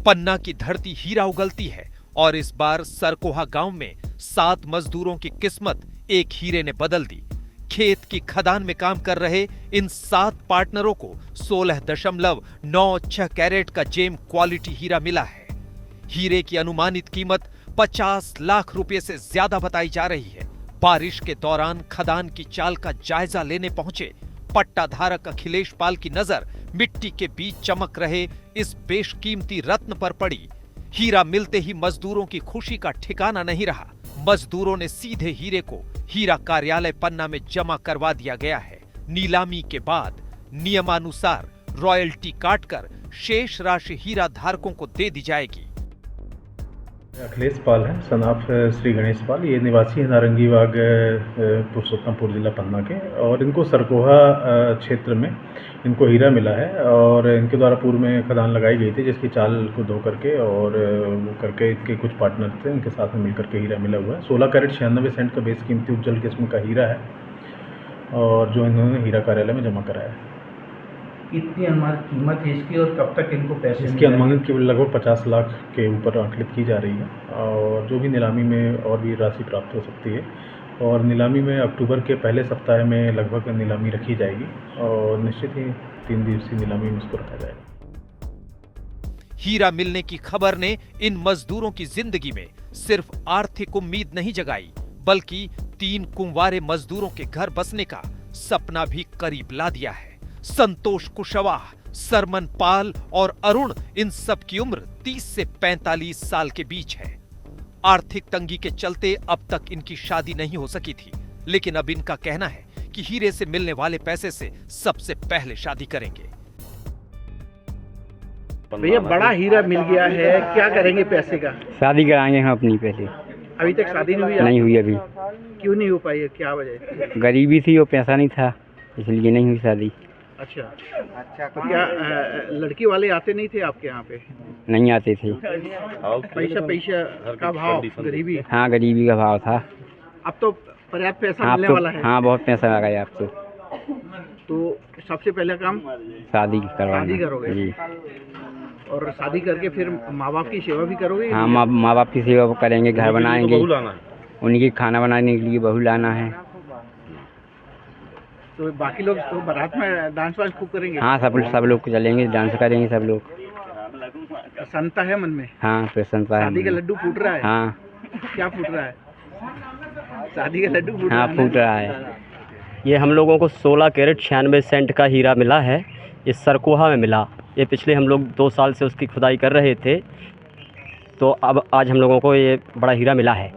पन्ना की धरती हीरा उगलती है और इस बार सरकोहा गांव में 7 मजदूरों की किस्मत एक हीरे ने बदल दी। खेत की खदान में काम कर रहे इन 7 पार्टनरों को 16.96 कैरेट का जेम क्वालिटी हीरा मिला है। हीरे की अनुमानित कीमत 50 लाख रुपए से ज्यादा बताई जा रही है। बारिश के दौरान खदान की चाल का जायजा लेने पहुंचे पट्टाधारक अखिलेश पाल की नजर मिट्टी के बीच चमक रहे इस बेशकीमती रत्न पर पड़ी। हीरा मिलते ही मजदूरों की खुशी का ठिकाना नहीं रहा। मजदूरों ने सीधे हीरे को हीरा कार्यालय पन्ना में जमा करवा दिया गया है। नीलामी के बाद नियमानुसार रॉयल्टी काटकर शेष राशि हीरा धारकों को दे दी जाएगी। अखिलेश पाल है, सन ऑफ श्री गणेश पाल। ये निवासी है नारंगी बाग, पुरुषोत्तमपुर जिला पन्ना के, और इनको सरकोहा क्षेत्र में इनको हीरा मिला है और इनके द्वारा पूर्व में खदान लगाई गई थी जिसकी चाल को धो करके और वो करके इनके कुछ पार्टनर थे, इनके साथ में मिलकर के हीरा मिला हुआ है। 16 कैरेट 96 सेंट का बेस कीमती उज्जवल किस्म का हीरा है और जो इन्होंने हीरा कार्यालय में जमा कराया है। कितनी अनुमानित कीमत है इसकी और कब तक इनको पैसे? इसकी अनुमानित कीमत लगभग 50 लाख के ऊपर आंकलित की जा रही है और जो भी नीलामी में और भी राशि प्राप्त हो सकती है। और नीलामी में अक्टूबर के पहले सप्ताह में लगभग नीलामी रखी जाएगी और निश्चित ही 3 दिवसीय नीलामी में इसको रखा जाएगा। हीरा मिलने की खबर ने इन मजदूरों की जिंदगी में सिर्फ आर्थिक उम्मीद नहीं जगाई, बल्कि 3 कुंवारे मजदूरों के घर बसने का सपना भी करीब ला दिया है। संतोष कुशवाहा, सरमन पाल और अरुण, इन सब की उम्र 30 से 45 साल के बीच है। आर्थिक तंगी के चलते अब तक इनकी शादी नहीं हो सकी थी, लेकिन अब इनका कहना है कि हीरे से मिलने वाले पैसे से सबसे पहले शादी करेंगे। भैया, बड़ा हीरा मिल गया है, क्या करेंगे पैसे का? शादी कराएंगे हम अपनी पहले। अभी तक शादी नहीं हुई? नहीं हुई अभी। क्यों नहीं हो पाई है, क्या वजह? गरीबी थी और पैसा नहीं था, इसलिए नहीं हुई शादी। अच्छा, तो क्या लड़की वाले आते नहीं थे आपके यहाँ पे? नहीं आते थे। पैसा का भाव, गरीबी? हाँ, गरीबी का भाव था। अब तो पर्याप्त पैसा आप मिलने तो वाला है। हाँ, बहुत पैसा आ गया अब तो सबसे पहला काम शादी करवाना। शादी करोगे जी। और शादी करके फिर माँ बाप की सेवा भी करोगे? हाँ, माँ बाप की सेवा करेंगे, घर बनाएंगे, उनकी खाना बनाने के लिए बहू लाना है। तो बाकी लोग तो बारात में डांस वांस खूब करेंगे? हाँ, सब लोग चलेंगे, डांस करेंगे सब लोग। प्रसन्नता है मन में? हाँ, प्रसन्नता है। शादी का लड्डू फूट रहा है? हाँ। क्या फूट रहा है? शादी का लड्डू फूट हाँ, रहा है? फूट रहा है। ये हम लोगों को 16 कैरेट 96 सेंट का हीरा मिला है। ये सरकोहा में मिला। ये पिछले हम लोग 2 साल से उसकी खुदाई कर रहे थे, तो अब आज हम लोगों को ये बड़ा हीरा मिला है।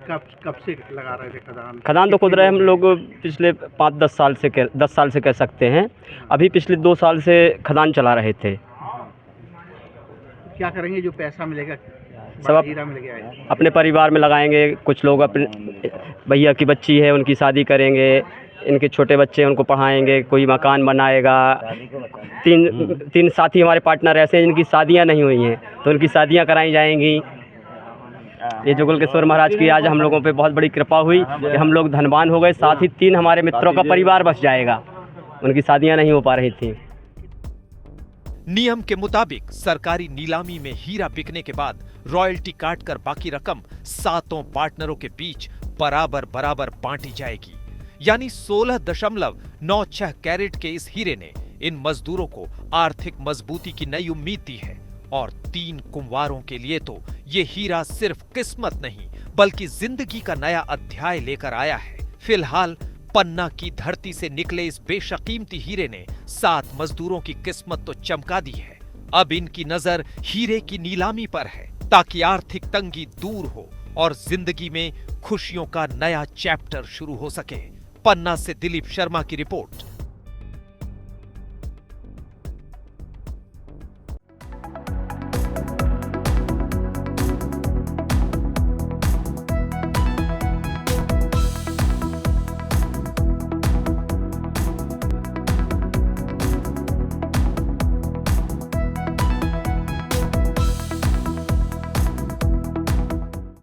कब से लगा रहे थे खदान? खदान तो खुद रहे हम लोग पिछले 10 साल से कह सकते हैं। अभी पिछले 2 साल से खदान चला रहे थे। क्या करेंगे जो पैसा मिलेगा? सब हीरा मिल गया है, अपने परिवार में लगाएंगे। कुछ लोग अपने भैया की बच्ची है उनकी शादी करेंगे, इनके छोटे बच्चे हैं उनको पढ़ाएंगे, कोई मकान बनाएगा। 3 साथी हमारे पार्टनर ऐसे हैं जिनकी शादियां नहीं हुई हैं, तो उनकी शादियां कराई जाएंगी। ये जुगलकेश्वर महाराज की आज हम लोगों पे बहुत बड़ी कृपा हुई कि हम लोग धनवान हो गए। साथ ही 3 हमारे मित्रों का परिवार बस जाएगा, उनकी शादियां नहीं हो पा रही थी। नियम के मुताबिक सरकारी नीलामी में हीरा बिकने के बाद रॉयल्टी काटकर बाकी रकम 7 पार्टनरों के बीच बराबर बांटी जाएगी। यानी 16.96 कैरेट के इस हीरे ने इन मजदूरों को आर्थिक मजबूती की नई उम्मीद दी है और 3 कुंवारों के लिए तो ये हीरा सिर्फ किस्मत नहीं बल्कि जिंदगी का नया अध्याय लेकर आया है। फिलहाल पन्ना की धरती से निकले इस बेशकीमती हीरे ने 7 मजदूरों की किस्मत तो चमका दी है। अब इनकी नजर हीरे की नीलामी पर है ताकि आर्थिक तंगी दूर हो और जिंदगी में खुशियों का नया चैप्टर शुरू हो सके। पन्ना से दिलीप शर्मा की रिपोर्ट।